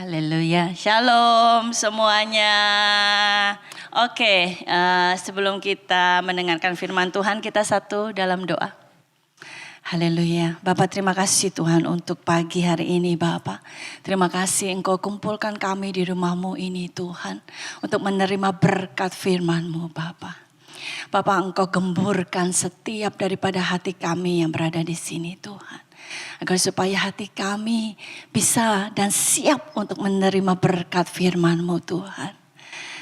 Haleluya, shalom semuanya. Oke, sebelum kita mendengarkan firman Tuhan, kita satu dalam doa. Haleluya, Bapak terima kasih Tuhan untuk pagi hari ini Bapak. Terima kasih Engkau kumpulkan kami di rumah-Mu ini Tuhan. Untuk menerima berkat firman-Mu Bapak. Bapak Engkau gemburkan setiap daripada hati kami yang berada di sini Tuhan. Agar supaya hati kami bisa dan siap untuk menerima berkat firman-Mu Tuhan.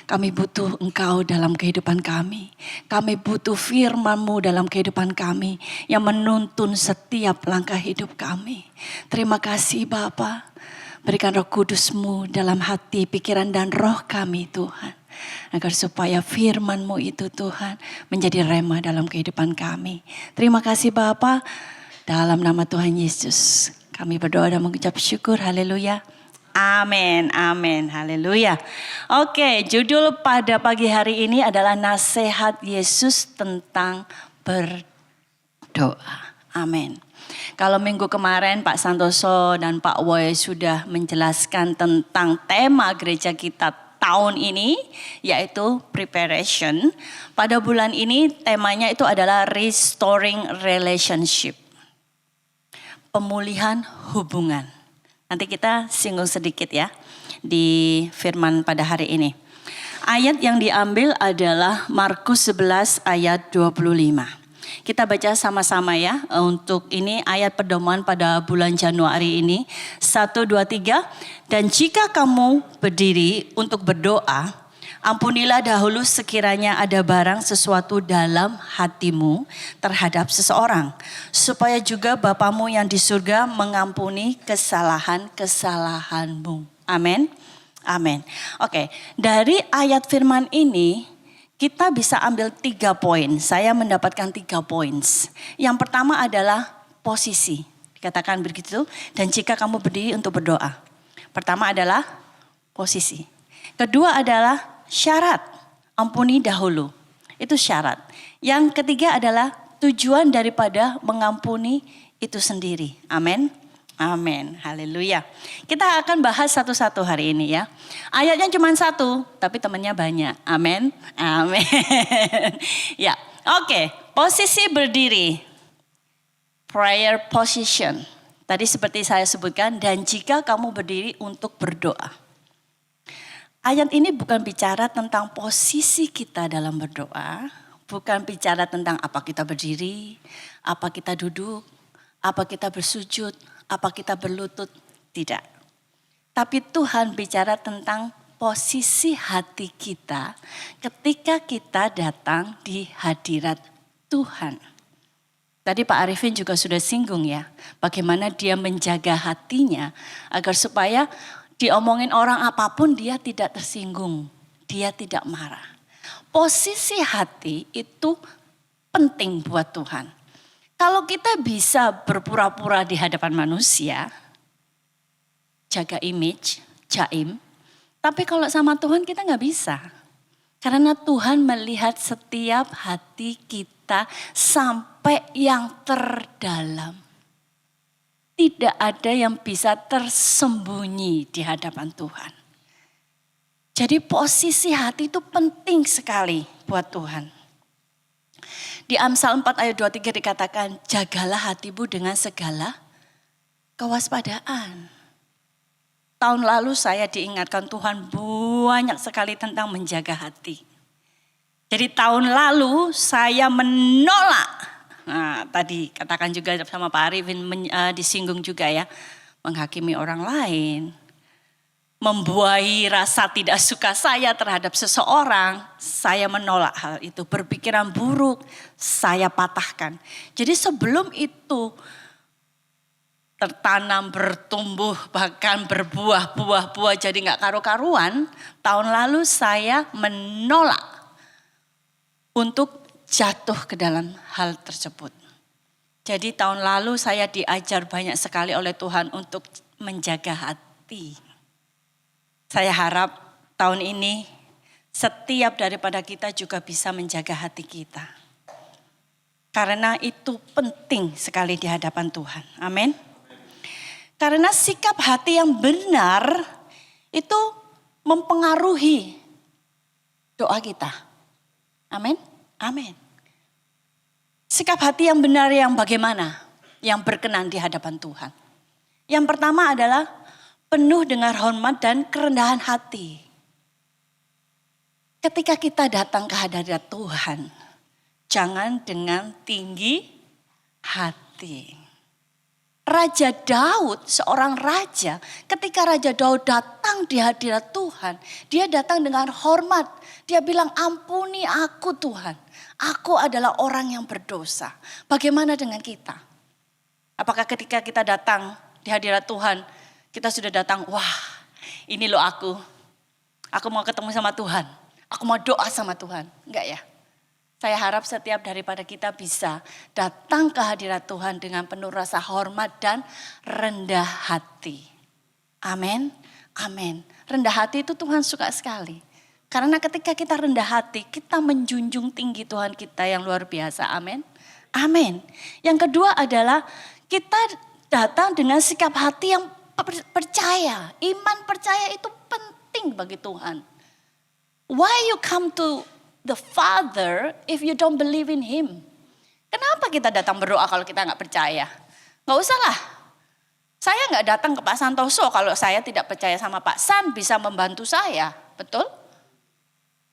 Kami butuh Engkau dalam kehidupan kami. Kami butuh firman-Mu dalam kehidupan kami. Yang menuntun setiap langkah hidup kami. Terima kasih Bapa. Berikan Roh Kudus-Mu dalam hati, pikiran dan roh kami Tuhan. Agar supaya firman-Mu itu Tuhan menjadi rema dalam kehidupan kami. Terima kasih Bapa. Dalam nama Tuhan Yesus kami berdoa dan mengucap syukur. Haleluya. Amin, amin, haleluya. Oke, judul pada pagi hari ini adalah nasihat Yesus tentang berdoa. Amin. Kalau minggu kemarin Pak Santoso dan Pak Woy sudah menjelaskan tentang tema gereja kita tahun ini, yaitu preparation. Pada bulan ini temanya itu adalah restoring relationship. Pemulihan hubungan. Nanti kita singgung sedikit ya di firman pada hari ini. Ayat yang diambil adalah Markus 11 ayat 25. Kita baca sama-sama ya untuk ini ayat pedoman pada bulan Januari ini. 1, 2, 3. Dan jika kamu berdiri untuk berdoa, ampunilah dahulu sekiranya ada barang sesuatu dalam hatimu terhadap seseorang. Supaya juga Bapamu yang di surga mengampuni kesalahan-kesalahanmu. Amin. Amin. Oke, dari ayat firman ini kita bisa ambil 3 poin. Saya mendapatkan 3 poin. Yang pertama adalah posisi. Dikatakan begitu. Dan jika kamu berdiri untuk berdoa. Pertama adalah posisi. Kedua adalah syarat, ampuni dahulu. Itu syarat. Yang ketiga adalah tujuan daripada mengampuni itu sendiri. Amin. Amin. Haleluya. Kita akan bahas satu-satu hari ini ya. Ayatnya cuma 1, tapi temannya banyak. Amin. Amin. Ya, oke. Posisi berdiri. Prayer position. Tadi seperti saya sebutkan, dan jika kamu berdiri untuk berdoa. Ayat ini bukan bicara tentang posisi kita dalam berdoa, bukan bicara tentang apa kita berdiri, apa kita duduk, apa kita bersujud, apa kita berlutut, tidak. Tapi Tuhan bicara tentang posisi hati kita ketika kita datang di hadirat Tuhan. Tadi Pak Arifin juga sudah singgung ya, bagaimana dia menjaga hatinya agar supaya diomongin orang apapun dia tidak tersinggung, dia tidak marah. Posisi hati itu penting buat Tuhan. Kalau kita bisa berpura-pura di hadapan manusia, jaga image, jaim. Tapi kalau sama Tuhan kita gak bisa. Karena Tuhan melihat setiap hati kita sampai yang terdalam. Tidak ada yang bisa tersembunyi di hadapan Tuhan. Jadi posisi hati itu penting sekali buat Tuhan. Di Amsal 4 ayat 23 dikatakan, jagalah hatimu dengan segala kewaspadaan. Tahun lalu saya diingatkan Tuhan banyak sekali tentang menjaga hati. Jadi tahun lalu saya menolak. Nah, tadi katakan juga sama Pak Arifin disinggung juga ya. Menghakimi orang lain. Membuahi rasa tidak suka saya terhadap seseorang. Saya menolak hal itu. Berpikiran buruk saya patahkan. Jadi sebelum itu tertanam, bertumbuh, bahkan berbuah-buah jadi gak karu-karuan. Tahun lalu saya menolak untuk jatuh ke dalam hal tersebut. Jadi tahun lalu saya diajar banyak sekali oleh Tuhan untuk menjaga hati. Saya harap tahun ini setiap daripada kita juga bisa menjaga hati kita. Karena itu penting sekali di hadapan Tuhan. Amin. Karena sikap hati yang benar itu mempengaruhi doa kita. Amin. Amin. Sikap hati yang benar yang bagaimana? Yang berkenan di hadapan Tuhan. Yang pertama adalah penuh dengan hormat dan kerendahan hati. Ketika kita datang ke hadirat Tuhan, jangan dengan tinggi hati. Raja Daud, seorang raja, ketika Raja Daud datang di hadirat Tuhan, dia datang dengan hormat. Dia bilang, ampuni aku Tuhan, aku adalah orang yang berdosa. Bagaimana dengan kita? Apakah ketika kita datang di hadirat Tuhan, kita sudah datang, wah ini loh aku mau ketemu sama Tuhan, aku mau doa sama Tuhan. Enggak ya? Saya harap setiap daripada kita bisa datang ke hadirat Tuhan dengan penuh rasa hormat dan rendah hati. Amin, amin. Rendah hati itu Tuhan suka sekali. Karena ketika kita rendah hati, kita menjunjung tinggi Tuhan kita yang luar biasa. Amin, amin. Yang kedua adalah kita datang dengan sikap hati yang percaya. Iman percaya itu penting bagi Tuhan. Why you come to the Father if you don't believe in Him? Kenapa kita datang berdoa kalau kita nggak percaya? Nggak usah lah. Saya nggak datang ke Pak Santoso kalau saya tidak percaya sama Pak San bisa membantu saya, betul?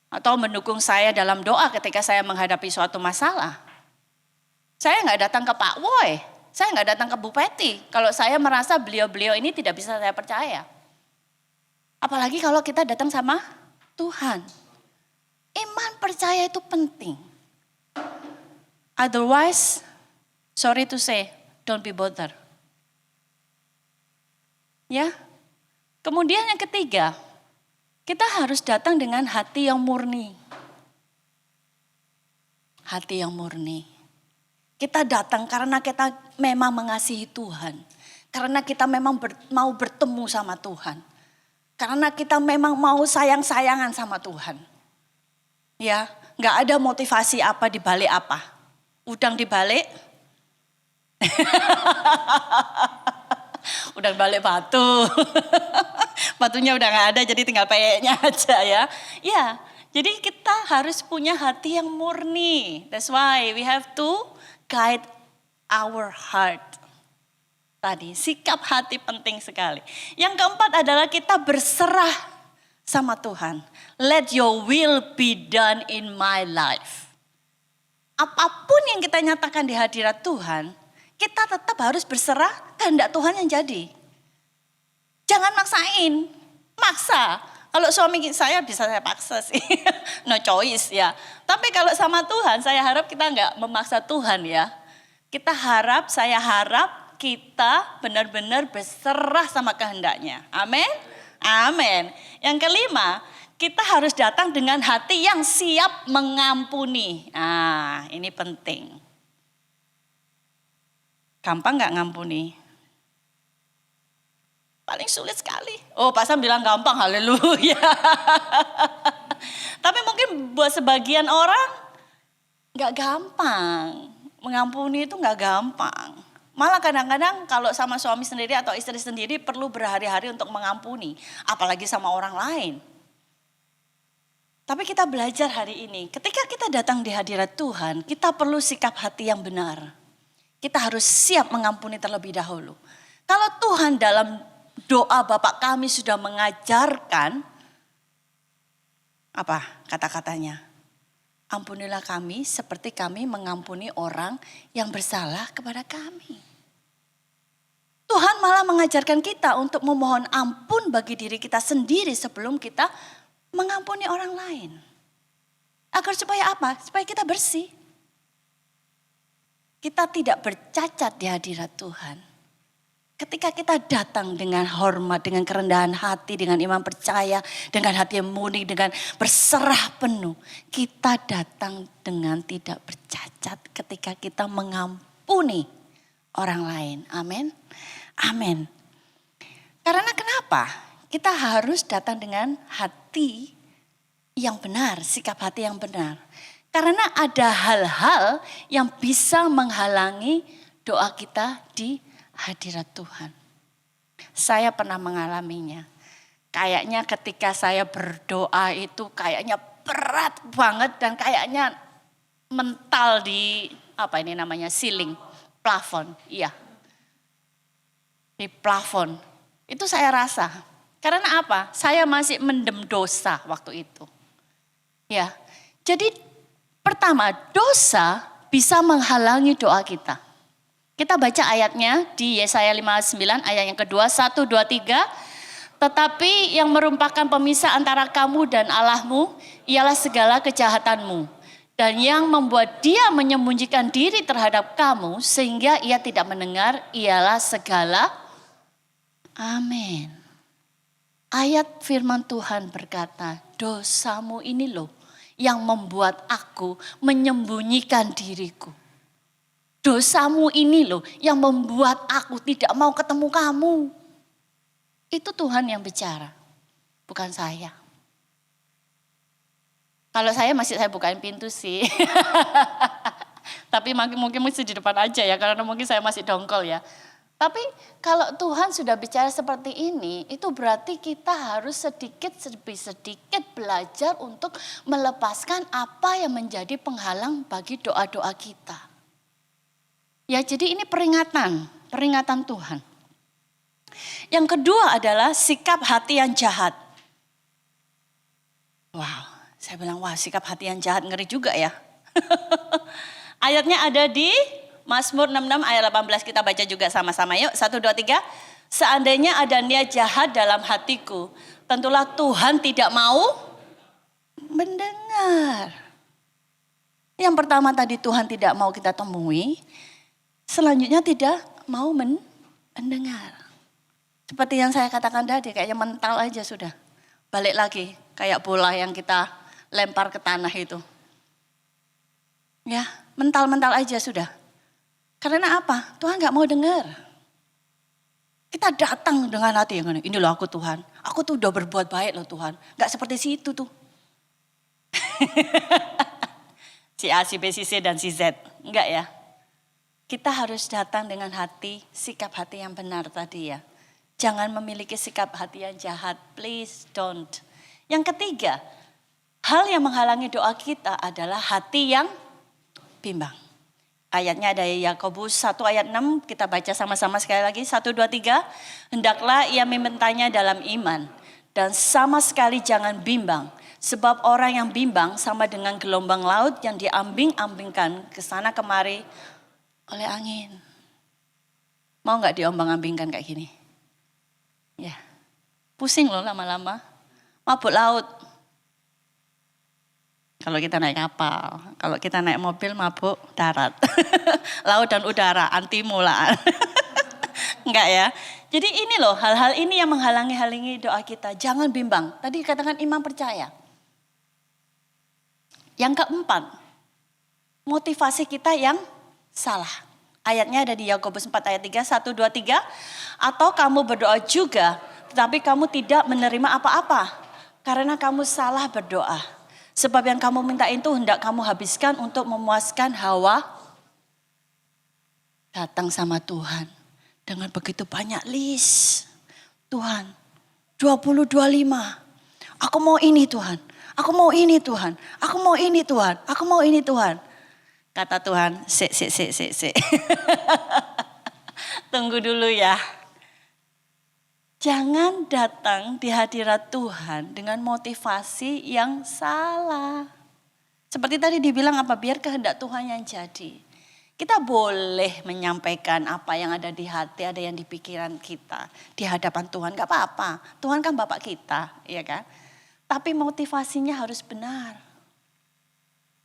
Atau mendukung saya dalam doa ketika saya menghadapi suatu masalah. Saya nggak datang ke Pak Woy, saya nggak datang ke Bu Peti kalau saya merasa beliau-beliau ini tidak bisa saya percaya. Apalagi kalau kita datang sama Tuhan. Iman percaya itu penting. Otherwise, sorry to say, don't be bothered. Ya. Kemudian yang ketiga, kita harus datang dengan hati yang murni. Hati yang murni. Kita datang karena kita memang mengasihi Tuhan. Karena kita memang mau bertemu sama Tuhan. Karena kita memang mau sayang-sayangan sama Tuhan. Ya, nggak ada motivasi apa di balik apa. Udang di balik. Udang balik batu. Batunya udah nggak ada jadi tinggal peyeknya aja ya. Ya, jadi kita harus punya hati yang murni. That's why we have to guide our heart. Tadi sikap hati penting sekali. Yang keempat adalah kita berserah sama Tuhan. Let your will be done in my life. Apapun yang kita nyatakan di hadirat Tuhan, kita tetap harus berserah kehendak Tuhan yang jadi. Jangan maksain, maksa. Kalau suami saya bisa saya paksa sih, no choice ya. Tapi kalau sama Tuhan, saya harap kita nggak memaksa Tuhan ya. Saya harap kita benar-benar berserah sama kehendaknya. Amin. Amin. Yang kelima, kita harus datang dengan hati yang siap mengampuni. Nah, ini penting. Gampang gak ngampuni? Paling sulit sekali. Oh, Pak Sam bilang gampang, haleluya. Tapi mungkin buat sebagian orang gak gampang. Mengampuni itu gak gampang. Malah kadang-kadang kalau sama suami sendiri atau istri sendiri perlu berhari-hari untuk mengampuni. Apalagi sama orang lain. Tapi kita belajar hari ini, ketika kita datang di hadirat Tuhan, kita perlu sikap hati yang benar. Kita harus siap mengampuni terlebih dahulu. Kalau Tuhan dalam doa Bapa kami sudah mengajarkan, apa kata-katanya? Ampunilah kami seperti kami mengampuni orang yang bersalah kepada kami. Tuhan malah mengajarkan kita untuk memohon ampun bagi diri kita sendiri sebelum kita mengampuni orang lain. Agar supaya apa? Supaya kita bersih. Kita tidak bercacat di hadirat Tuhan. Ketika kita datang dengan hormat, dengan kerendahan hati, dengan iman percaya, dengan hati yang murni, dengan berserah penuh. Kita datang dengan tidak bercacat ketika kita mengampuni orang lain. Amin. Amin. Karena kenapa? Kita harus datang dengan hati yang benar, sikap hati yang benar. Karena ada hal-hal yang bisa menghalangi doa kita di hadirat Tuhan. Saya pernah mengalaminya. Kayaknya ketika saya berdoa itu kayaknya berat banget dan kayaknya mental di ceiling, plafon. Iya. Di plafon. Itu saya rasa. Karena apa? Saya masih mendem dosa waktu itu. Ya. Jadi pertama, dosa bisa menghalangi doa kita. Kita baca ayatnya di Yesaya 59 ayat yang kedua, 1, 2, 3. Tetapi yang merupakan pemisah antara kamu dan Allahmu ialah segala kejahatanmu. Dan yang membuat dia menyembunyikan diri terhadap kamu sehingga ia tidak mendengar ialah segala. Amin. Ayat firman Tuhan berkata, dosamu ini loh yang membuat aku menyembunyikan diriku. Dosamu ini loh yang membuat aku tidak mau ketemu kamu. Itu Tuhan yang bicara, bukan saya. Kalau saya bukain pintu sih. Tapi mungkin mesti di depan aja ya, karena mungkin saya masih dongkol ya. Tapi kalau Tuhan sudah bicara seperti ini, itu berarti kita harus sedikit belajar untuk melepaskan apa yang menjadi penghalang bagi doa-doa kita. Ya, jadi ini peringatan Tuhan. Yang kedua adalah sikap hati yang jahat. Wow, saya bilang sikap hati yang jahat ngeri juga ya. Ayatnya ada di Mazmur 66 ayat 18, kita baca juga sama-sama yuk. 1, 2, 3. Seandainya ada niat jahat dalam hatiku, tentulah Tuhan tidak mau mendengar. Yang pertama tadi Tuhan tidak mau kita temui, selanjutnya tidak mau mendengar. Seperti yang saya katakan tadi, kayaknya mental aja sudah. Balik lagi, kayak bola yang kita lempar ke tanah itu. Ya, mental-mental aja sudah. Karena apa? Tuhan gak mau dengar. Kita datang dengan hati yang ini loh aku Tuhan. Aku tuh udah berbuat baik loh Tuhan. Gak seperti si itu tuh. Si A, si B, si C, dan si Z. Enggak ya. Kita harus datang dengan hati, sikap hati yang benar tadi ya. Jangan memiliki sikap hati yang jahat, please don't. Yang ketiga, hal yang menghalangi doa kita adalah hati yang bimbang. Ayatnya ada Yakobus 1 ayat 6, kita baca sama-sama sekali lagi. 1, 2, 3. Hendaklah ia memintanya dalam iman dan sama sekali jangan bimbang. Sebab orang yang bimbang sama dengan gelombang laut yang diambing-ambingkan ke sana kemari oleh angin. Mau gak diombang-ambingkan kayak gini? Ya, pusing loh lama-lama, mabuk laut. Kalau kita naik kapal, kalau kita naik mobil mabuk darat. Laut dan udara, anti mulaan. Enggak ya. Jadi ini loh, hal-hal ini yang menghalangi doa kita. Jangan bimbang, tadi katakan iman percaya. Yang keempat, motivasi kita yang salah. Ayatnya ada di Yakobus 4 ayat 3, 1, 2, 3. Atau kamu berdoa juga, tetapi kamu tidak menerima apa-apa. Karena kamu salah berdoa. Sebab yang kamu minta itu hendak kamu habiskan untuk memuaskan hawa. Datang sama Tuhan dengan begitu banyak list. Tuhan, 20, 25. Aku mau ini Tuhan. Aku mau ini Tuhan. Aku mau ini Tuhan. Aku mau ini Tuhan. Kata Tuhan, sik. Tunggu dulu ya. Jangan datang di hadirat Tuhan dengan motivasi yang salah. Seperti tadi dibilang apa? Biar kehendak Tuhan yang jadi. Kita boleh menyampaikan apa yang ada di hati, ada yang di pikiran kita. Di hadapan Tuhan, gak apa-apa. Tuhan kan Bapak kita, ya kan? Tapi motivasinya harus benar.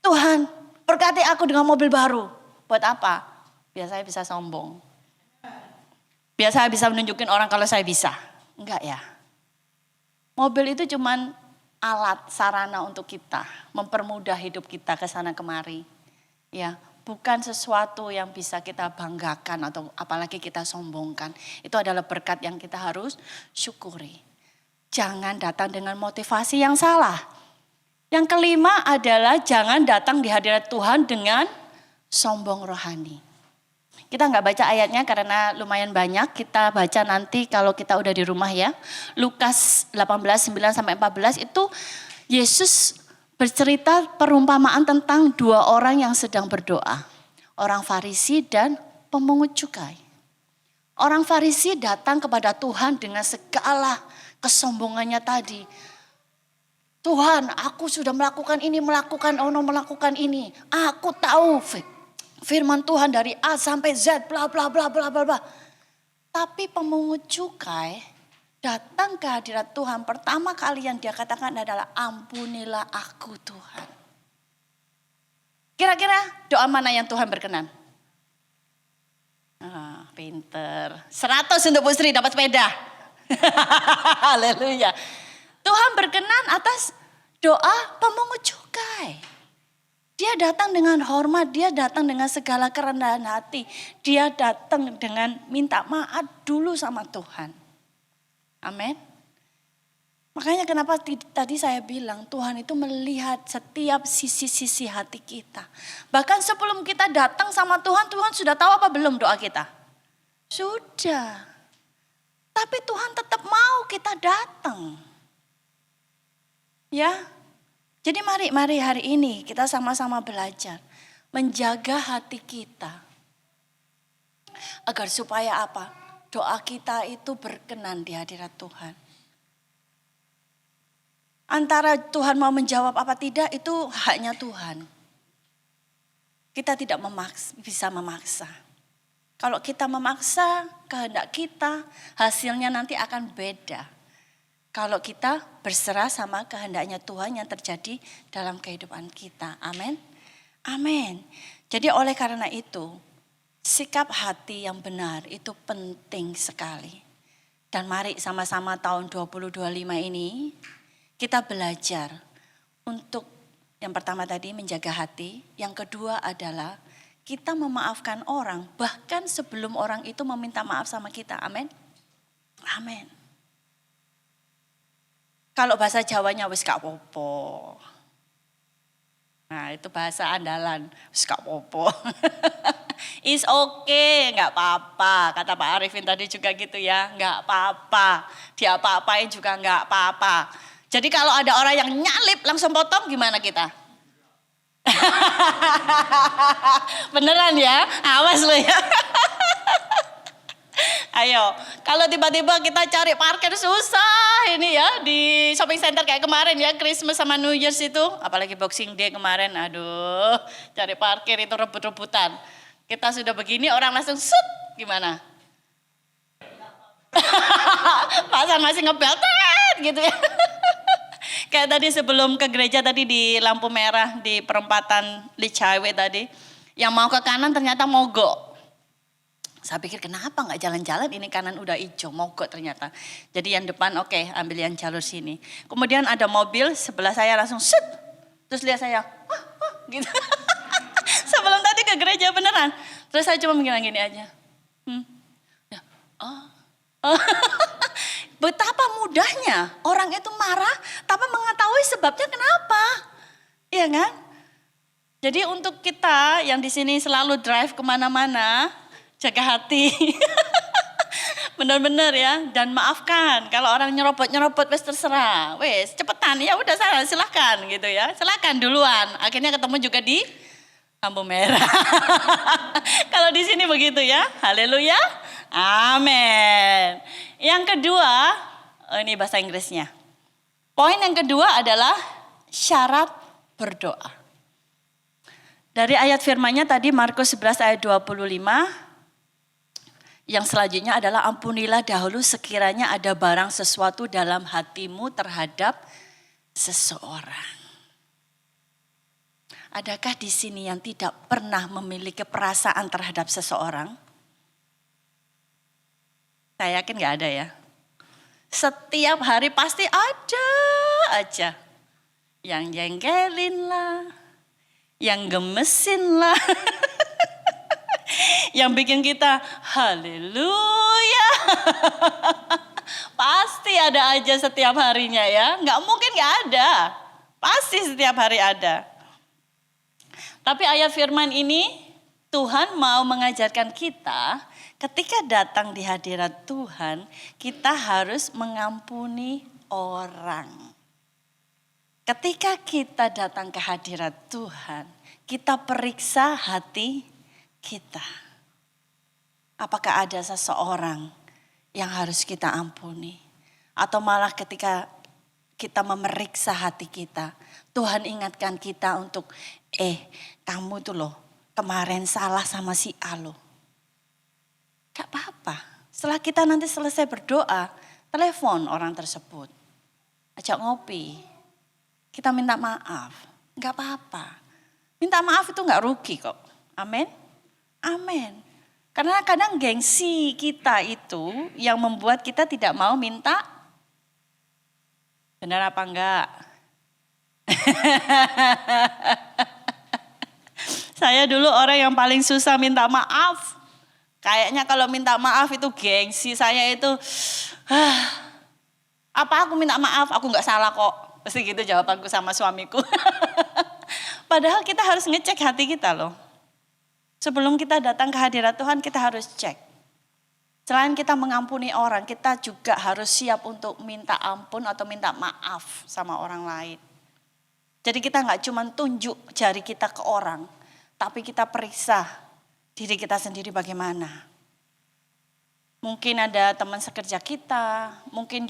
Tuhan, berkati aku dengan mobil baru. Buat apa? Biar saya bisa sombong. Biar saya bisa menunjukin orang kalau saya bisa. Enggak ya. Mobil itu cuman alat, sarana untuk kita. Mempermudah hidup kita ke sana kemari. Ya, bukan sesuatu yang bisa kita banggakan atau apalagi kita sombongkan. Itu adalah berkat yang kita harus syukuri. Jangan datang dengan motivasi yang salah. Yang kelima adalah jangan datang di hadirat Tuhan dengan sombong rohani. Kita nggak baca ayatnya karena lumayan banyak. Kita baca nanti kalau kita udah di rumah ya. Lukas 18, 9 sampai 14 itu Yesus bercerita perumpamaan tentang dua orang yang sedang berdoa. Orang Farisi dan pemungut cukai. Orang Farisi datang kepada Tuhan dengan segala kesombongannya tadi. Tuhan, aku sudah melakukan ini, melakukan ini. Aku tahu firman Tuhan dari A sampai Z, bla bla bla bla bla bla. Tapi pemungut cukai datang ke hadirat Tuhan. Pertama kali yang dia katakan adalah ampunilah aku Tuhan. Kira-kira doa mana yang Tuhan berkenan? Pinter. 100 untuk Bu Sri dapat sepeda. Haleluya. Tuhan berkenan atas doa pemungut cukai. Dia datang dengan hormat, dia datang dengan segala kerendahan hati. Dia datang dengan minta maaf dulu sama Tuhan. Amin. Makanya kenapa tadi saya bilang Tuhan itu melihat setiap sisi-sisi hati kita. Bahkan sebelum kita datang sama Tuhan, Tuhan sudah tahu apa belum doa kita? Sudah. Tapi Tuhan tetap mau kita datang. Ya. Jadi mari hari ini kita sama-sama belajar. Menjaga hati kita. Agar supaya apa? Doa kita itu berkenan di hadirat Tuhan. Antara Tuhan mau menjawab apa tidak itu haknya Tuhan. Kita tidak bisa memaksa. Kalau kita memaksa kehendak kita, hasilnya nanti akan beda. Kalau kita berserah sama kehendaknya Tuhan yang terjadi dalam kehidupan kita. Amin. Amin. Jadi oleh karena itu, sikap hati yang benar itu penting sekali. Dan mari sama-sama tahun 2025 ini kita belajar untuk yang pertama tadi menjaga hati. Yang kedua adalah kita memaafkan orang bahkan sebelum orang itu meminta maaf sama kita. Amin. Amin. Kalau bahasa Jawanya wis gak popo. Nah itu bahasa andalan, wis gak popo. It's okay, gak apa-apa. Kata Pak Arifin tadi juga gitu ya, gak apa-apa. Dia apa-apain juga gak apa-apa. Jadi kalau ada orang yang nyalip langsung potong gimana kita? Beneran ya, awas lo ya. Ayo, kalau tiba-tiba kita cari parkir susah ini ya di shopping center kayak kemarin ya, Christmas sama New Year's itu, apalagi Boxing Day kemarin, aduh, cari parkir itu rebut-rebutan. Kita sudah begini orang langsung sut, gimana? Pasan masih ngebel gitu ya. Kayak tadi sebelum ke gereja tadi di lampu merah di perempatan Licawe tadi, yang mau ke kanan ternyata mogok. Saya pikir kenapa nggak jalan-jalan, ini kanan udah hijau, mogok ternyata. Jadi yang depan oke, ambil yang jalur sini. Kemudian ada mobil sebelah saya langsung set, terus lihat saya, gitu. Sebelum tadi ke gereja beneran. Terus saya cuma bilang gini aja. Ya, Betapa mudahnya orang itu marah, tapi mengetahui sebabnya kenapa. Iya kan? Jadi untuk kita yang di sini selalu drive kemana-mana, jaga hati. Benar-benar ya, dan maafkan kalau orang nyerobot wes terserah, wes cepetan ya udah sana silakan gitu ya, silakan duluan. Akhirnya ketemu juga di lampu merah. Kalau di sini begitu ya, haleluya, amin. Yang kedua, ini bahasa Inggrisnya. Poin yang kedua adalah syarat berdoa. Dari ayat firman-Nya tadi Markus 11 ayat 25. Yang selanjutnya adalah ampunilah dahulu sekiranya ada barang sesuatu dalam hatimu terhadap seseorang. Adakah di sini yang tidak pernah memiliki perasaan terhadap seseorang? Saya yakin gak ada ya. Setiap hari pasti ada aja. Yang jengkelin lah, yang gemesin lah. Yang bikin kita haleluya. Pasti ada aja setiap harinya ya. Gak mungkin gak ada. Pasti setiap hari ada. Tapi ayat firman ini Tuhan mau mengajarkan kita ketika datang di hadirat Tuhan, kita harus mengampuni orang. Ketika kita datang ke hadirat Tuhan, kita periksa hati kita. Apakah ada seseorang yang harus kita ampuni? Atau malah ketika kita memeriksa hati kita, Tuhan ingatkan kita untuk, kamu tuh loh kemarin salah sama si A loh. Gak apa-apa. Setelah kita nanti selesai berdoa, telepon orang tersebut. Ajak ngopi. Kita minta maaf. Gak apa-apa. Minta maaf itu gak rugi kok. Amin. Amin. Karena kadang gengsi kita itu yang membuat kita tidak mau minta. Benar apa enggak? Saya dulu orang yang paling susah minta maaf. Kayaknya kalau minta maaf itu gengsi saya itu. Apa aku minta maaf? Aku gak salah kok. Pasti gitu jawabanku sama suamiku. Padahal kita harus ngecek hati kita loh. Sebelum kita datang ke hadirat Tuhan kita harus cek. Selain kita mengampuni orang, kita juga harus siap untuk minta ampun atau minta maaf sama orang lain. Jadi kita gak cuma tunjuk jari kita ke orang, tapi kita periksa diri kita sendiri bagaimana. Mungkin ada teman sekerja kita, mungkin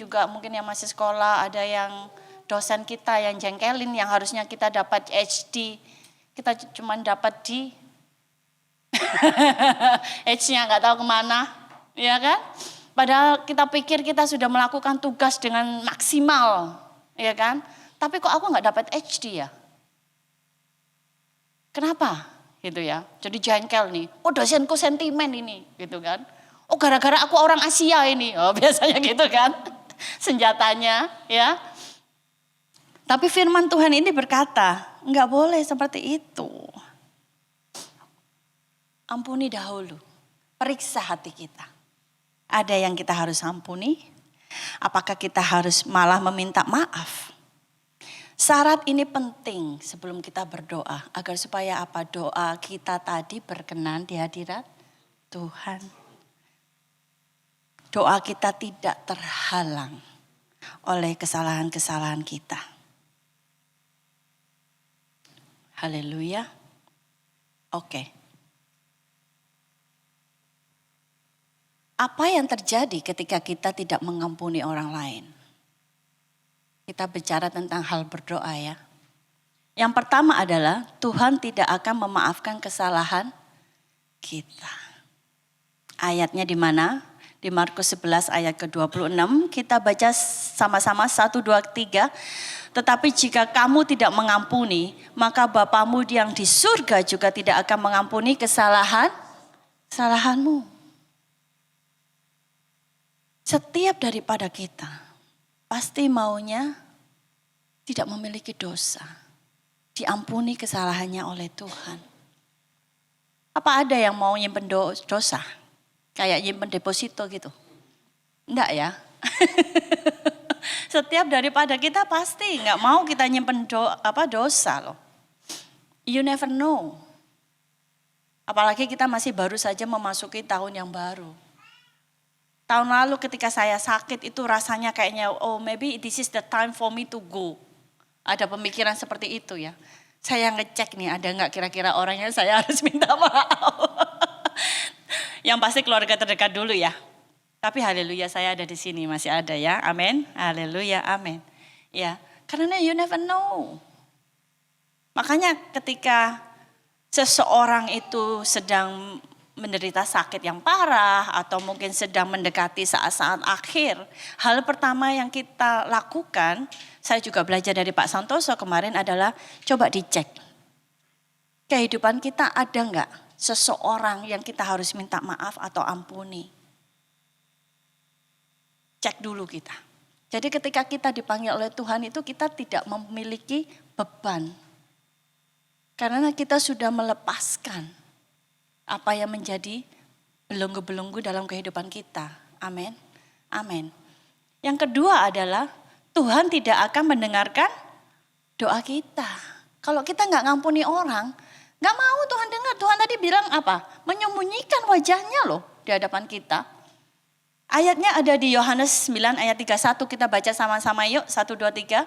yang masih sekolah, ada yang dosen kita yang jengkelin, yang harusnya kita dapat HD, kita cuma dapat di H-nya gak tahu kemana, ya kan? Padahal kita pikir kita sudah melakukan tugas dengan maksimal, ya kan? Tapi kok aku gak dapat HD ya? Kenapa? Gitu ya. Jadi jengkel nih. Oh dosenku sentimen ini, gitu kan? Oh gara-gara aku orang Asia ini. Oh biasanya gitu kan? Senjatanya, ya. Tapi firman Tuhan ini berkata, enggak boleh seperti itu. Ampuni dahulu. Periksa hati kita. Ada yang kita harus ampuni? Apakah kita harus malah meminta maaf? Syarat ini penting sebelum kita berdoa. Agar supaya apa? Doa kita tadi berkenan di hadirat Tuhan. Doa kita tidak terhalang oleh kesalahan-kesalahan kita. Haleluya. Oke. Apa yang terjadi ketika kita tidak mengampuni orang lain? Kita bicara tentang hal berdoa ya. Yang pertama adalah Tuhan tidak akan memaafkan kesalahan kita. Ayatnya di mana? Di Markus 11 ayat ke-26. Kita baca sama-sama 1, 2, 3. Tetapi jika kamu tidak mengampuni, maka Bapamu yang di surga juga tidak akan mengampuni kesalahanmu. Setiap daripada kita pasti maunya tidak memiliki dosa. Diampuni kesalahannya oleh Tuhan. Apa ada yang mau nyimpen dosa? Kayak nyimpen deposito gitu? Enggak ya? Setiap daripada kita pasti enggak mau kita nyimpen dosa loh. You never know. Apalagi kita masih baru saja memasuki tahun yang baru. Tahun lalu ketika saya sakit itu rasanya kayaknya maybe this is the time for me to go. Ada pemikiran seperti itu ya. Saya ngecek nih ada enggak kira-kira orang yang saya harus minta maaf. Yang pasti keluarga terdekat dulu ya. Tapi haleluya saya ada di sini masih ada ya. Amin. Haleluya. Amin. Ya, karena you never know. Makanya ketika seseorang itu sedang menderita sakit yang parah atau mungkin sedang mendekati saat-saat akhir. Hal pertama yang kita lakukan, saya juga belajar dari Pak Santoso kemarin adalah coba dicek. Kehidupan kita ada enggak seseorang yang kita harus minta maaf atau ampuni? Cek dulu kita. Jadi ketika kita dipanggil oleh Tuhan itu kita tidak memiliki beban. Karena kita sudah melepaskan apa yang menjadi belenggu-belenggu dalam kehidupan kita. Amin. Amin. Yang kedua adalah Tuhan tidak akan mendengarkan doa kita. Kalau kita nggak ngampuni orang, Gak mau Tuhan dengar. Tuhan tadi bilang apa? Menyembunyikan wajahnya loh di hadapan kita. Ayatnya ada di Yohanes 9 ayat 31. Kita baca sama-sama yuk. 1, 2, 3.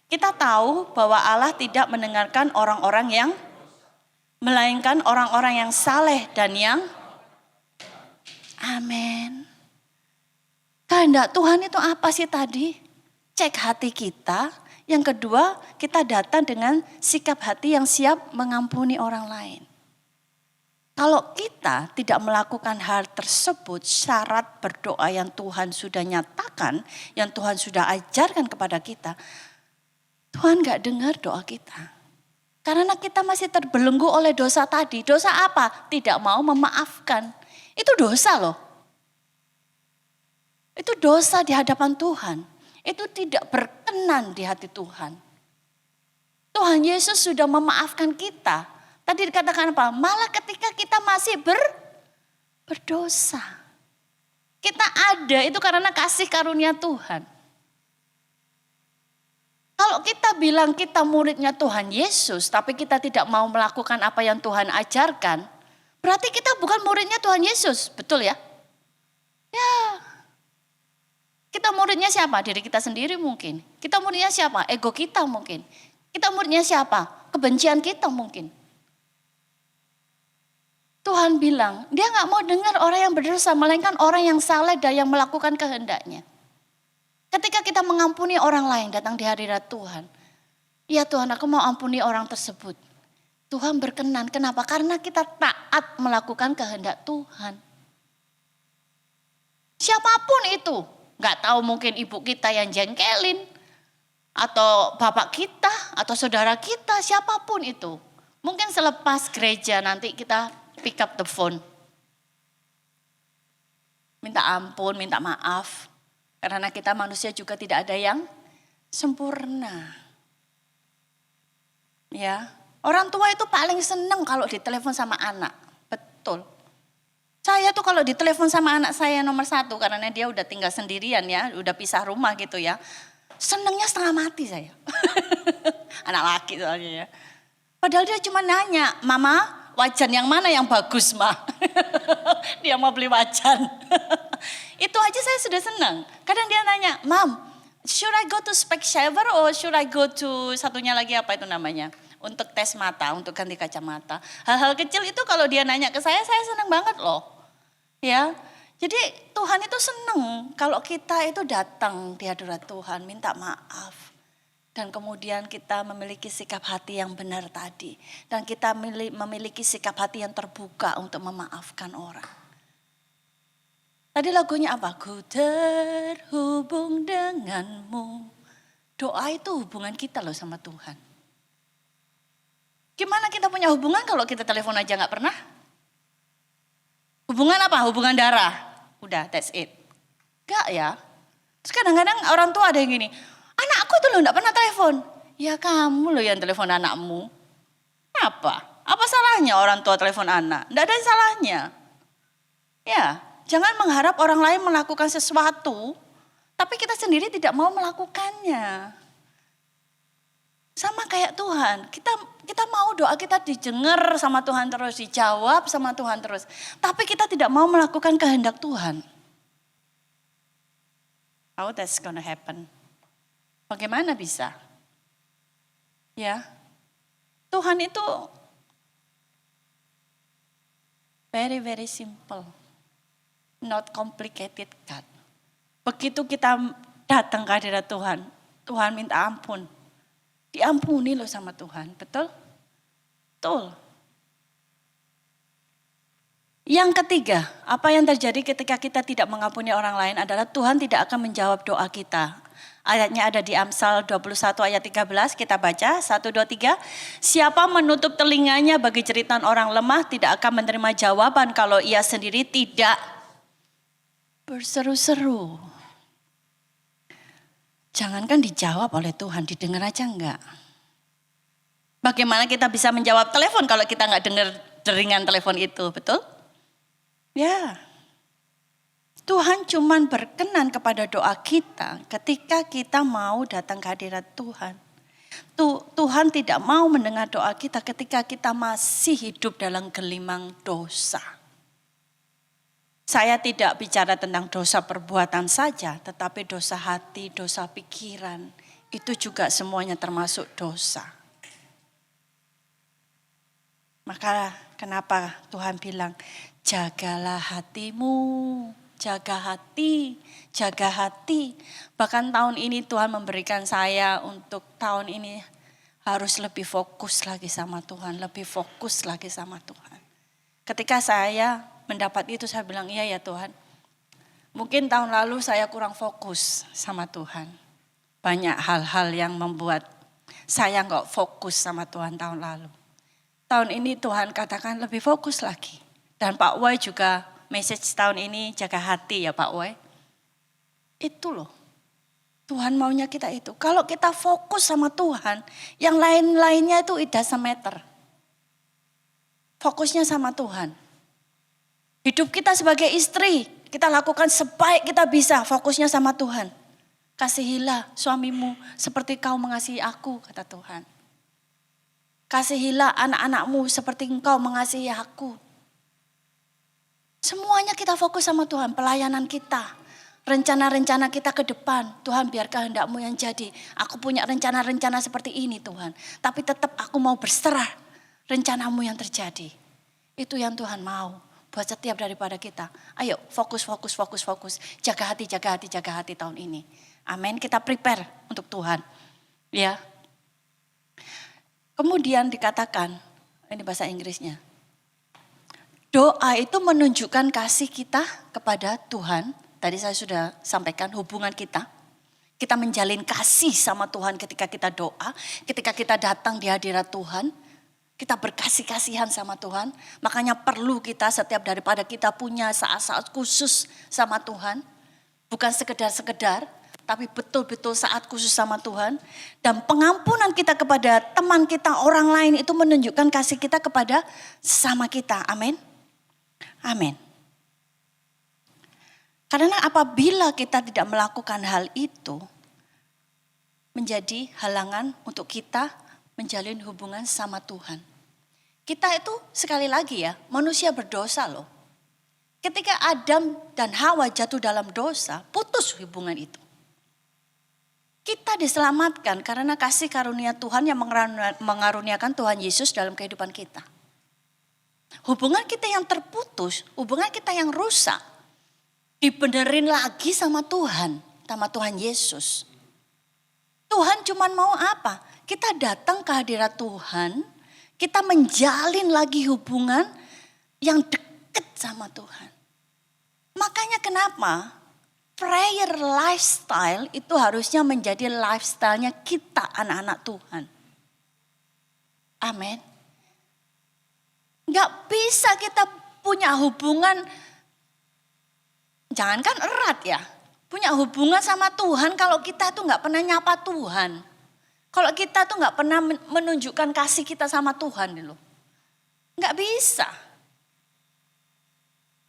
Kita tahu bahwa Allah tidak mendengarkan orang-orang yang, melainkan orang-orang yang saleh dan yang, amin. Kehendak Tuhan itu apa sih tadi? Cek hati kita. Yang kedua, kita datang dengan sikap hati yang siap mengampuni orang lain. Kalau kita tidak melakukan hal tersebut, syarat berdoa yang Tuhan sudah nyatakan, yang Tuhan sudah ajarkan kepada kita, Tuhan gak dengar doa kita. Karena kita masih terbelenggu oleh dosa tadi. Dosa apa? Tidak mau memaafkan. Itu dosa loh. Itu dosa di hadapan Tuhan. Itu tidak berkenan di hati Tuhan. Tuhan Yesus sudah memaafkan kita. Tadi dikatakan apa? Malah ketika kita masih berdosa. Kita ada itu karena kasih karunia Tuhan. Kalau kita bilang kita muridnya Tuhan Yesus, tapi kita tidak mau melakukan apa yang Tuhan ajarkan, berarti kita bukan muridnya Tuhan Yesus, betul ya? Ya. Kita muridnya siapa? Diri kita sendiri mungkin. Kita muridnya siapa? Ego kita mungkin. Kita muridnya siapa? Kebencian kita mungkin. Tuhan bilang, dia gak mau dengar orang yang berdosa, melainkan orang yang saleh dan yang melakukan kehendaknya. Ketika kita mengampuni orang lain datang di hadirat Tuhan. Ya Tuhan, aku mau ampuni orang tersebut. Tuhan berkenan. Kenapa? Karena kita taat melakukan kehendak Tuhan. Siapapun itu. Gak tahu mungkin ibu kita yang jengkelin. Atau bapak kita. Atau saudara kita. Siapapun itu. Mungkin selepas gereja nanti kita pick up the phone. Minta ampun, minta maaf. Karena kita manusia juga tidak ada yang sempurna. Ya, orang tua itu paling seneng kalau ditelepon sama anak. Betul. Saya tuh kalau ditelepon sama anak saya nomor 1 karena dia udah tinggal sendirian ya, udah pisah rumah gitu ya. Senengnya setengah mati saya. Anak laki soalnya ya. Padahal dia cuma nanya, Mama wajan yang mana yang bagus Ma? Dia mau beli wajan. Itu aja saya sudah senang. Kadang dia nanya, Mam, should I go to Specsavers or should I go to satunya lagi apa itu namanya? Untuk tes mata, untuk ganti kacamata. Hal-hal kecil itu kalau dia nanya ke saya senang banget loh. Ya, jadi Tuhan itu senang kalau kita itu datang di hadirat Tuhan, minta maaf. Dan kemudian kita memiliki sikap hati yang benar tadi. Dan kita memiliki sikap hati yang terbuka untuk memaafkan orang. Tadi lagunya apa? Ku terhubung denganmu. Doa itu hubungan kita loh sama Tuhan. Gimana kita punya hubungan kalau kita telepon aja gak pernah? Hubungan apa? Hubungan darah. Udah, that's it. Gak ya. Terus kadang-kadang orang tua ada yang gini, anakku tuh loh gak pernah telepon. Ya kamu loh yang telepon anakmu. Apa? Apa salahnya orang tua telepon anak? Gak ada salahnya. Ya, jangan mengharap orang lain melakukan sesuatu, tapi kita sendiri tidak mau melakukannya. Sama kayak Tuhan, kita mau doa kita didengar sama Tuhan terus, dijawab sama Tuhan terus. Tapi kita tidak mau melakukan kehendak Tuhan. How that's gonna happen? Bagaimana bisa? Ya, Tuhan itu very very simple, not complicated God. Begitu kita datang ke hadirat Tuhan, Tuhan minta ampun. Diampuni loh sama Tuhan, betul? Betul. Yang ketiga, apa yang terjadi ketika kita tidak mengampuni orang lain adalah Tuhan tidak akan menjawab doa kita. Ayatnya ada di Amsal 21 ayat 13, kita baca 1, 2, 3. Siapa menutup telinganya bagi jeritan orang lemah tidak akan menerima jawaban kalau ia sendiri tidak berseru-seru. Jangankan dijawab oleh Tuhan, didengar aja enggak. Bagaimana kita bisa menjawab telepon kalau kita enggak dengar deringan telepon itu, betul? Ya. Tuhan cuman berkenan kepada doa kita ketika kita mau datang ke hadirat Tuhan. Tuhan tidak mau mendengar doa kita ketika kita masih hidup dalam gelimang dosa. Saya tidak bicara tentang dosa perbuatan saja, tetapi dosa hati, dosa pikiran, itu juga semuanya termasuk dosa. Maka kenapa Tuhan bilang, jagalah hatimu, jaga hati, jaga hati. Bahkan tahun ini Tuhan memberikan saya untuk tahun ini harus lebih fokus lagi sama Tuhan, lebih fokus lagi sama Tuhan. Ketika saya mendapat itu saya bilang, iya ya Tuhan. Mungkin tahun lalu saya kurang fokus sama Tuhan. Banyak hal-hal yang membuat saya nggak fokus sama Tuhan tahun lalu. Tahun ini Tuhan katakan lebih fokus lagi. Dan Pak Wai juga message tahun ini jaga hati ya Pak Wai. Itu loh. Tuhan maunya kita itu. Kalau kita fokus sama Tuhan, yang lain-lainnya itu it doesn't matter. Fokusnya sama Tuhan. Hidup kita sebagai istri, kita lakukan sebaik kita bisa, fokusnya sama Tuhan. Kasihilah suamimu seperti kau mengasihi aku, kata Tuhan. Kasihilah anak-anakmu seperti engkau mengasihi aku. Semuanya kita fokus sama Tuhan, pelayanan kita. Rencana-rencana kita ke depan, Tuhan biar kehendakmu yang jadi. Aku punya rencana-rencana seperti ini Tuhan. Tapi tetap aku mau berserah rencanamu yang terjadi. Itu yang Tuhan mau buat setiap daripada kita. Ayo fokus. Jaga hati tahun ini. Amin, kita prepare untuk Tuhan. Ya. Kemudian dikatakan, ini bahasa Inggrisnya. Doa itu menunjukkan kasih kita kepada Tuhan. Tadi saya sudah sampaikan hubungan kita. Kita menjalin kasih sama Tuhan ketika kita doa. Ketika kita datang di hadirat Tuhan. Kita berkasih-kasihan sama Tuhan. Makanya perlu kita setiap daripada kita punya saat-saat khusus sama Tuhan. Bukan sekedar-sekedar. Tapi betul-betul saat khusus sama Tuhan. Dan pengampunan kita kepada teman kita, orang lain itu menunjukkan kasih kita kepada sesama kita. Amin. Amin. Karena apabila kita tidak melakukan hal itu, menjadi halangan untuk kita menjalin hubungan sama Tuhan. Kita itu sekali lagi ya, manusia berdosa loh. Ketika Adam dan Hawa jatuh dalam dosa, putus hubungan itu. Kita diselamatkan karena kasih karunia Tuhan yang mengaruniakan Tuhan Yesus dalam kehidupan kita. Hubungan kita yang terputus, hubungan kita yang rusak, dibenerin lagi sama Tuhan Yesus. Tuhan cuma mau apa? Kita datang ke hadirat Tuhan, kita menjalin lagi hubungan yang dekat sama Tuhan. Makanya kenapa prayer lifestyle itu harusnya menjadi lifestyle-nya kita anak-anak Tuhan. Amin. Gak bisa kita punya hubungan, jangankan erat ya. Punya hubungan sama Tuhan kalau kita tuh gak pernah nyapa Tuhan. Kalau kita tuh gak pernah menunjukkan kasih kita sama Tuhan dulu. Gak bisa.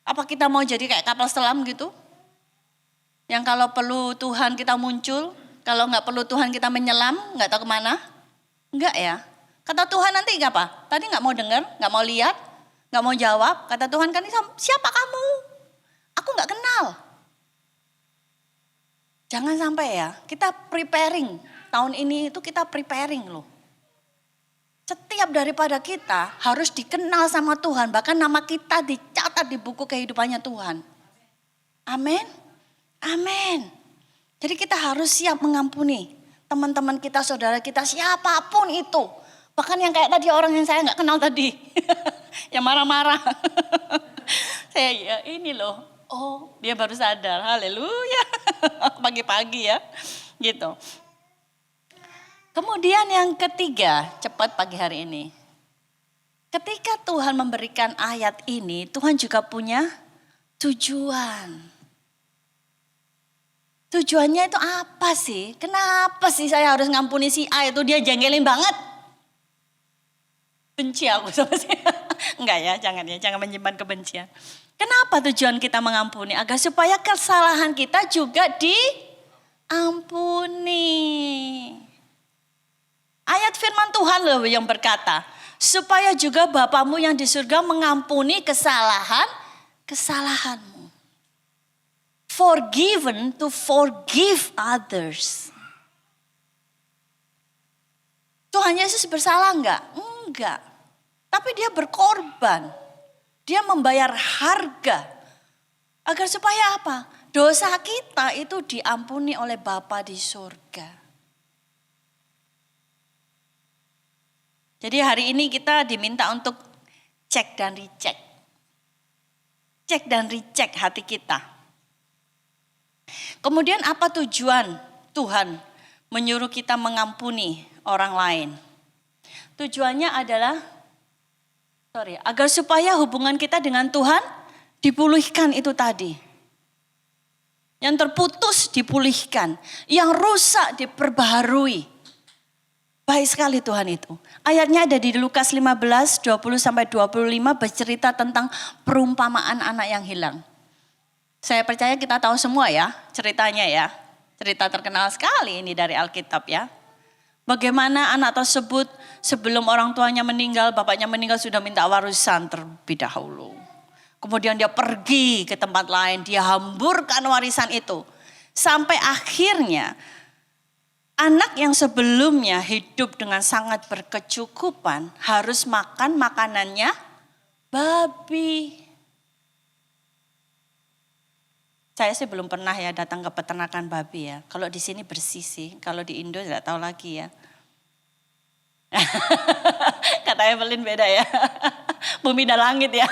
Apa kita mau jadi kayak kapal selam gitu? Yang kalau perlu Tuhan kita muncul, kalau gak perlu Tuhan kita menyelam, gak tahu kemana. Enggak ya. Kata Tuhan nanti apa? Tadi gak mau dengar, gak mau lihat, gak mau jawab. Kata Tuhan kan, siapa kamu? Aku gak kenal. Jangan sampai ya, kita preparing. Tahun ini itu kita preparing loh. Setiap daripada kita harus dikenal sama Tuhan. Bahkan nama kita dicatat di buku kehidupannya Tuhan. Amin. Amin. Jadi kita harus siap mengampuni teman-teman kita, saudara kita, siapapun itu. Bahkan yang kayak tadi orang yang saya gak kenal tadi. Yang marah-marah. Saya ya ini loh. Oh dia baru sadar. Haleluya. Pagi-pagi ya. Gitu. Kemudian yang ketiga, cepat pagi hari ini. Ketika Tuhan memberikan ayat ini, Tuhan juga punya tujuan. Tujuannya itu apa sih? Kenapa sih saya harus ngampuni si A itu, dia jengkelin banget? Benci aku sama sih. Enggak ya, jangan menyimpan kebencian. Kenapa tujuan kita mengampuni? Agar supaya kesalahan kita juga diampuni. Tuhan loh yang berkata, supaya juga Bapamu yang di surga mengampuni kesalahanmu. Forgiven to forgive others. Tuhan Yesus bersalah enggak? Enggak. Tapi dia berkorban. Dia membayar harga. Agar supaya apa? Dosa kita itu diampuni oleh Bapa di surga. Jadi hari ini kita diminta untuk cek dan recheck. Cek dan recheck hati kita. Kemudian apa tujuan Tuhan menyuruh kita mengampuni orang lain? Tujuannya adalah agar supaya hubungan kita dengan Tuhan dipulihkan itu tadi. Yang terputus dipulihkan, yang rusak diperbaharui. Baik sekali Tuhan itu. Ayatnya ada di Lukas 15, 20-25 bercerita tentang perumpamaan anak yang hilang. Saya percaya kita tahu semua ya ceritanya ya. Cerita terkenal sekali ini dari Alkitab ya. Bagaimana anak tersebut sebelum orang tuanya meninggal, bapaknya meninggal sudah minta warisan terlebih dahulu. Kemudian dia pergi ke tempat lain, dia hamburkan warisan itu. Sampai akhirnya anak yang sebelumnya hidup dengan sangat berkecukupan harus makan makanannya babi. Saya sih belum pernah ya datang ke peternakan babi ya. Kalau di sini bersih sih, kalau di Indo tidak tahu lagi ya. Kata Evelyn beda ya. Bumi dan langit ya.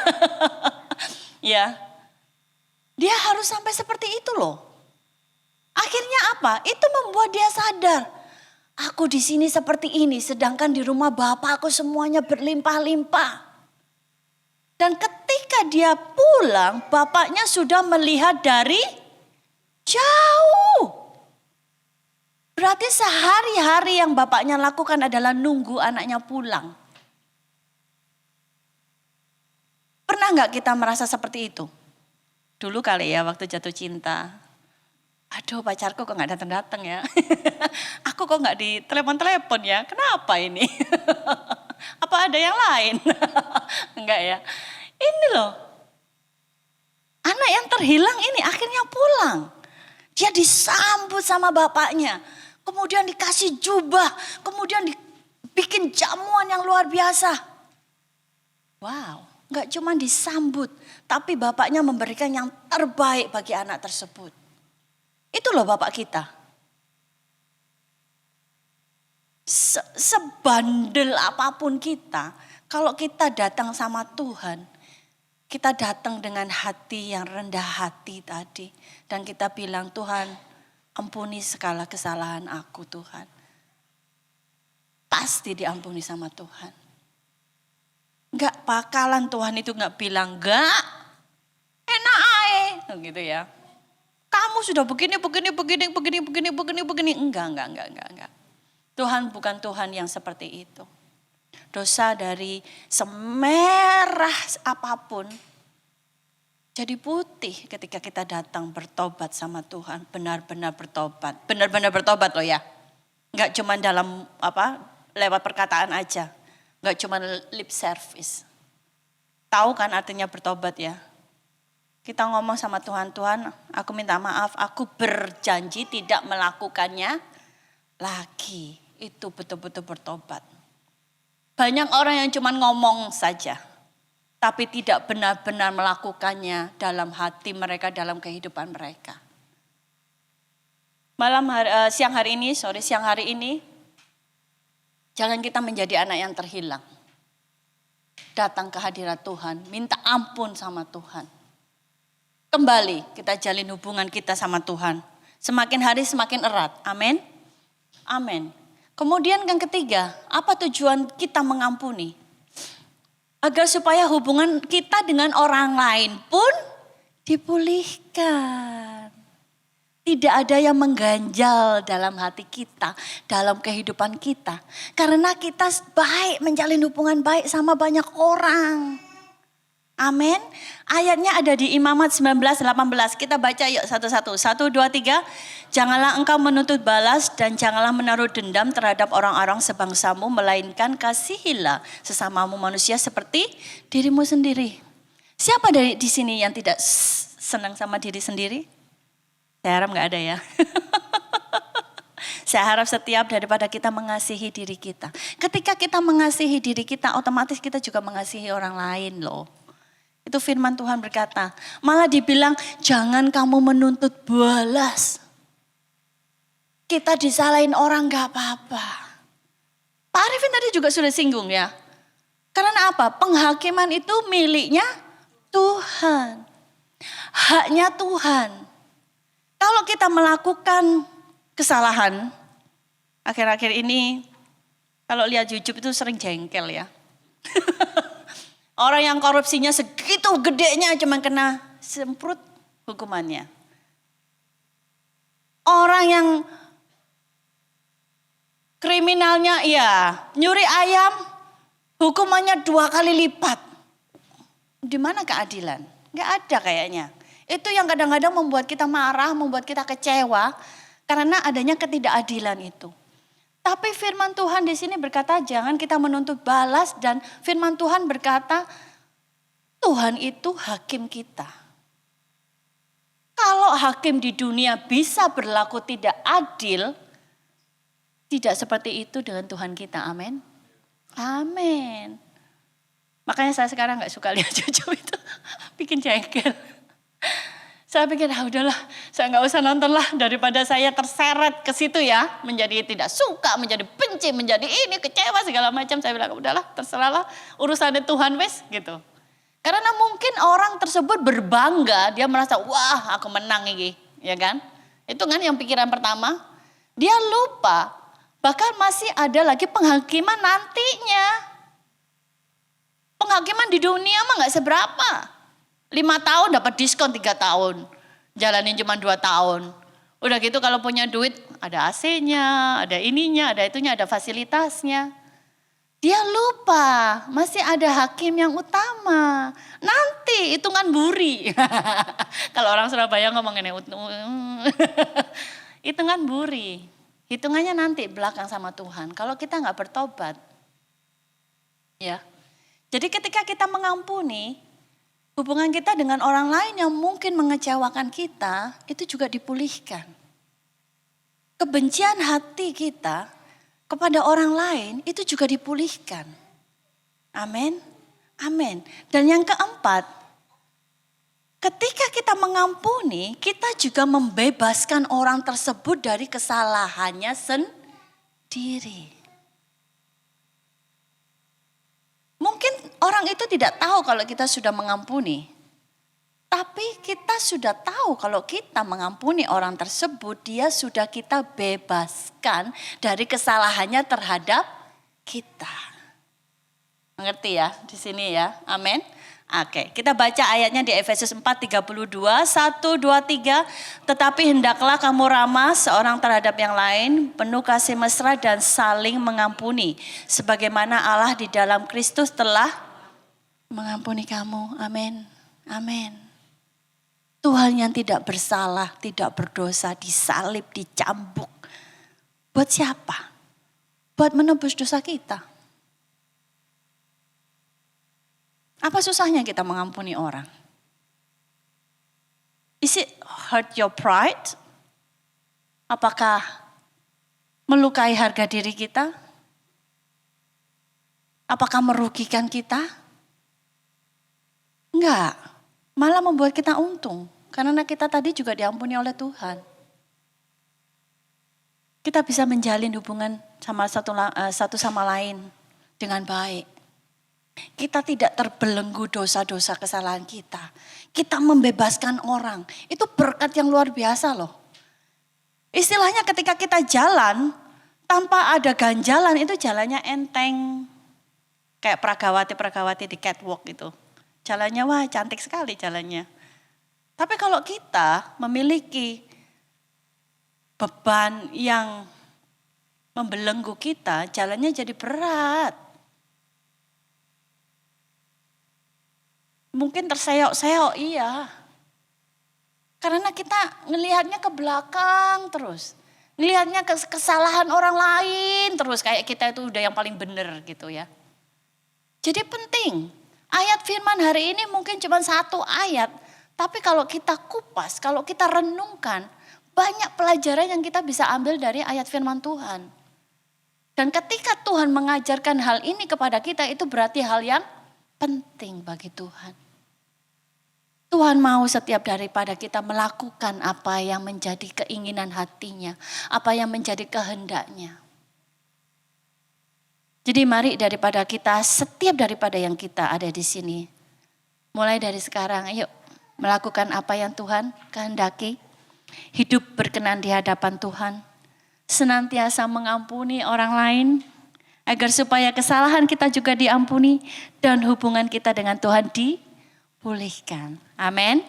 Ya. Dia harus sampai seperti itu loh. Akhirnya apa? Itu membuat dia sadar. Aku di sini seperti ini, sedangkan di rumah Bapak aku semuanya berlimpah-limpah. Dan ketika dia pulang, bapaknya sudah melihat dari jauh. Berarti sehari-hari yang bapaknya lakukan adalah nunggu anaknya pulang. Pernah nggak kita merasa seperti itu? Dulu kali ya waktu jatuh cinta. Aduh pacarku kok nggak datang-datang ya. Aku kok nggak di telepon-telepon ya. Kenapa ini? Apa ada yang lain? Enggak ya. Ini loh. Anak yang terhilang ini akhirnya pulang. Dia disambut sama bapaknya. Kemudian dikasih jubah. Kemudian dibikin jamuan yang luar biasa. Wow. Enggak cuma disambut. Tapi bapaknya memberikan yang terbaik bagi anak tersebut. Itu loh bapak kita. Sebandel apapun kita, kalau kita datang sama Tuhan, kita datang dengan hati yang rendah hati tadi. Dan kita bilang, Tuhan ampuni segala kesalahan aku Tuhan. Pasti diampuni sama Tuhan. Enggak bakalan Tuhan itu enggak bilang, enggak, enak aja. Gitu ya. Kamu sudah begini. Enggak. Tuhan bukan Tuhan yang seperti itu. Dosa dari semerah apapun jadi putih ketika kita datang bertobat sama Tuhan. Benar-benar bertobat. Benar-benar bertobat loh ya. Enggak cuma dalam lewat perkataan aja. Enggak cuma lip service. Tahu kan artinya bertobat ya. Kita ngomong sama Tuhan, Tuhan aku minta maaf. Aku berjanji tidak melakukannya lagi. Itu betul-betul bertobat. Banyak orang yang cuma ngomong saja. Tapi tidak benar-benar melakukannya dalam hati mereka, dalam kehidupan mereka. Siang hari ini, jangan kita menjadi anak yang terhilang. Datang ke hadirat Tuhan, minta ampun sama Tuhan. Kembali kita jalin hubungan kita sama Tuhan. Semakin hari semakin erat, amin. Amin. Kemudian yang ketiga, apa tujuan kita mengampuni? Agar supaya hubungan kita dengan orang lain pun dipulihkan. Tidak ada yang mengganjal dalam hati kita, dalam kehidupan kita. Karena kita baik menjalin hubungan baik sama banyak orang. Amin. Ayatnya ada di Imamat 19:18. Kita baca yuk satu-satu. 1, 2, 3. Janganlah engkau menuntut balas dan janganlah menaruh dendam terhadap orang-orang sebangsamu, melainkan kasihilah sesamamu manusia seperti dirimu sendiri. Siapa di sini yang tidak senang sama diri sendiri? Saya harap gak ada ya. Saya harap setiap daripada kita mengasihi diri kita. Ketika kita mengasihi diri kita, otomatis kita juga mengasihi orang lain loh. Itu firman Tuhan berkata, malah dibilang jangan kamu menuntut balas. Kita disalahin orang gak apa-apa. Pak Arifin tadi juga sudah singgung ya. Karena apa? Penghakiman itu miliknya Tuhan. Haknya Tuhan. Kalau kita melakukan kesalahan, akhir-akhir ini kalau lihat YouTube itu sering jengkel ya. Orang yang korupsinya segitu gedenya cuma kena semprot hukumannya. Orang yang kriminalnya nyuri ayam hukumannya 2 kali lipat. Di mana keadilan? Gak ada kayaknya. Itu yang kadang-kadang membuat kita marah, membuat kita kecewa karena adanya ketidakadilan itu. Tapi firman Tuhan di sini berkata jangan kita menuntut balas dan firman Tuhan berkata Tuhan itu hakim kita. Kalau hakim di dunia bisa berlaku tidak adil, tidak seperti itu dengan Tuhan kita. Amin. Amin. Makanya saya sekarang gak suka lihat YouTube itu, bikin jengkel. Saya pikir udahlah, saya nggak usah nonton lah daripada saya terseret ke situ ya, menjadi tidak suka, menjadi benci, menjadi ini kecewa segala macam. Saya bilang udahlah, terserahlah urusannya Tuhan wes gitu. Karena mungkin orang tersebut berbangga, dia merasa wah aku menang ini, ya kan? Itu kan yang pikiran pertama. Dia lupa, bahkan masih ada lagi penghakiman nantinya. Penghakiman di dunia mah nggak seberapa. 5 tahun dapat diskon 3 tahun. Jalanin cuma 2 tahun. Udah gitu kalau punya duit ada AC-nya, ada ininya, ada itunya, ada fasilitasnya. Dia lupa masih ada hakim yang utama. Nanti hitungan buri. Kalau orang Surabaya ngomong ini. Hitungan buri. Hitungannya nanti belakang sama Tuhan. Kalau kita gak bertobat. Ya. Jadi ketika kita mengampuni, hubungan kita dengan orang lain yang mungkin mengecewakan kita, itu juga dipulihkan. Kebencian hati kita kepada orang lain, itu juga dipulihkan. Amin. Amin. Dan yang keempat, ketika kita mengampuni, kita juga membebaskan orang tersebut dari kesalahannya sendiri. Mungkin orang itu tidak tahu kalau kita sudah mengampuni. Tapi kita sudah tahu kalau kita mengampuni orang tersebut, dia sudah kita bebaskan dari kesalahannya terhadap kita. Mengerti ya di sini ya? Amin. Oke, kita baca ayatnya di Efesus 4:32, 1, 2, 3. Tetapi hendaklah kamu ramah seorang terhadap yang lain, penuh kasih mesra dan saling mengampuni. Sebagaimana Allah di dalam Kristus telah mengampuni kamu. Amin. Amin. Tuhan yang tidak bersalah, tidak berdosa, disalib, dicambuk. Buat siapa? Buat menebus dosa kita. Apa susahnya kita mengampuni orang? Is it hurt your pride? Apakah melukai harga diri kita? Apakah merugikan kita? Enggak, malah membuat kita untung. Karena kita tadi juga diampuni oleh Tuhan. Kita bisa menjalin hubungan sama satu sama lain dengan baik. Kita tidak terbelenggu dosa-dosa kesalahan kita. Kita membebaskan orang. Itu berkat yang luar biasa loh. Istilahnya ketika kita jalan tanpa ada ganjalan itu jalannya enteng. Kayak peragawati-peragawati di catwalk itu. Jalannya wah cantik sekali jalannya. Tapi kalau kita memiliki beban yang membelenggu kita, jalannya jadi berat. mungkin terseok-seok, iya. Karena kita ngelihatnya ke belakang terus. Ngelihatnya kesalahan orang lain terus, kayak kita itu udah yang paling benar gitu ya. Jadi penting, ayat firman hari ini mungkin cuma satu ayat. Tapi kalau kita kupas, kalau kita renungkan, banyak pelajaran yang kita bisa ambil dari ayat firman Tuhan. Dan ketika Tuhan mengajarkan hal ini kepada kita, itu berarti hal yang penting bagi Tuhan. Tuhan mau setiap daripada kita melakukan apa yang menjadi keinginan hatinya, apa yang menjadi kehendaknya. Jadi mari daripada kita, setiap daripada yang kita ada di sini, mulai dari sekarang, ayo melakukan apa yang Tuhan kehendaki, hidup berkenan di hadapan Tuhan, senantiasa mengampuni orang lain, agar supaya kesalahan kita juga diampuni dan hubungan kita dengan Tuhan dipulihkan. Amin.